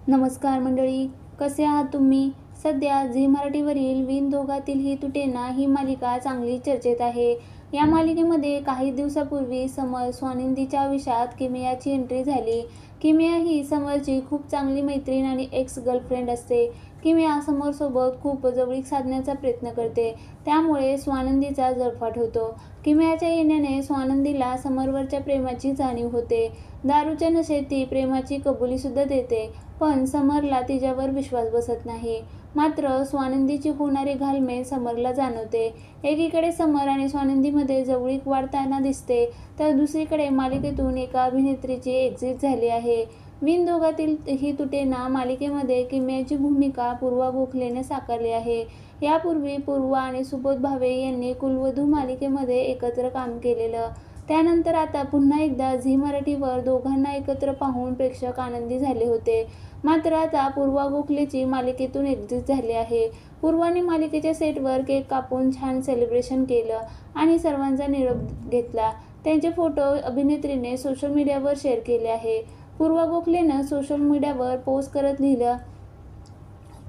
नमस्कार मंडळी, कसे आहात तुम्ही? सध्या झी मराठीवरील विणधोगातील ही तुटे ना ही मालिका चांगली चर्चेत आहे. या मालिकेमध्ये काही दिवसापूर्वी समर स्वानंदीच्या आयुष्यात किमयाची एंट्री झाली. किमया ही समरची खूप चांगली मैत्रीण आणि एक्स गर्लफ्रेंड असते. किमया समरसोबत खूप जवळीक साधण्याचा प्रयत्न करते, त्यामुळे स्वानंदीचा जळफाट होतो. किमयाच्या येण्याने स्वानंदीला समरवरच्या प्रेमाची जाणीव होते. दारूच्या नशेत ती प्रेमाची कबुलीसुद्धा देते, पण समरला तिच्यावर विश्वास बसत नाही. मात्र स्वानंदीची होणारी घालमेल समरला जाणवते. एकीकडे समर आणि स्वानंदीमध्ये जवळीक वाढताना दिसते, तर दुसरीकडे मालिकेतून एका अभिनेत्रीची एक्झिट झाली आहे. विणधोगातील ही तुटे ना मालिकेमध्ये किमयाची भूमिका पूर्वा गोखलेने साकारली आहे. यापूर्वी पूर्वा आणि सुबोध भावे यांनी कुलवधू मालिकेमध्ये एकत्र काम केलेलं. त्यानंतर आता पुन्हा एकदा झी मराठीवर दोघांना एकत्र पाहून प्रेक्षक आनंदी झाले होते. मात्र आता पूर्वा गोखलेची मालिकेतून एक्झिट झाली आहे. पूर्वाने मालिकेच्या सेटवर केक कापून छान सेलिब्रेशन केलं आणि सर्वांचा निरोप घेतला. त्यांचे फोटो अभिनेत्रीने सोशल मीडियावर शेअर केले आहे. पूर्वा गोखलेनं सोशल मीडियावर पोस्ट करत लिहिलं,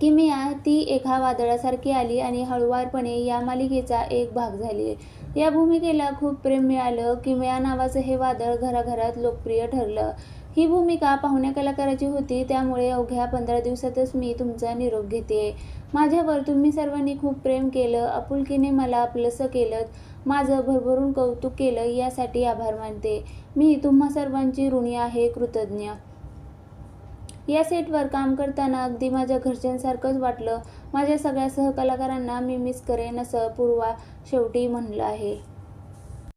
किमया ती एका वादळासारखी आली आणि हळुवारपणे या मालिकेचा एक भाग झाली. या भूमिकेला खूप प्रेम मिळालं. किमया नावाचं हे वादळ घराघरात लोकप्रिय ठरलं. ही भूमिका पाहुण्या कलाकाराची होती, त्यामुळे अवघ्या 15 दिवसातच मी तुमचा निरोप घेतेय. माझ्यावर तुम्ही सर्वांनी खूप प्रेम केलं, आपुलकीने मला आपलंसं केलं, माझं भरभरून कौतुक केलं, यासाठी आभार मानते. मी तुम्हा सर्वांची ऋणी आहे, कृतज्ञ. या सेटवर काम करताना अगदी माझ्या घरच्यांसारखंच वाटलं. माझ्या सगळ्या सहकलाकारांना मी मिस करेन, असं पूर्वा शेवटी म्हणलं आहे.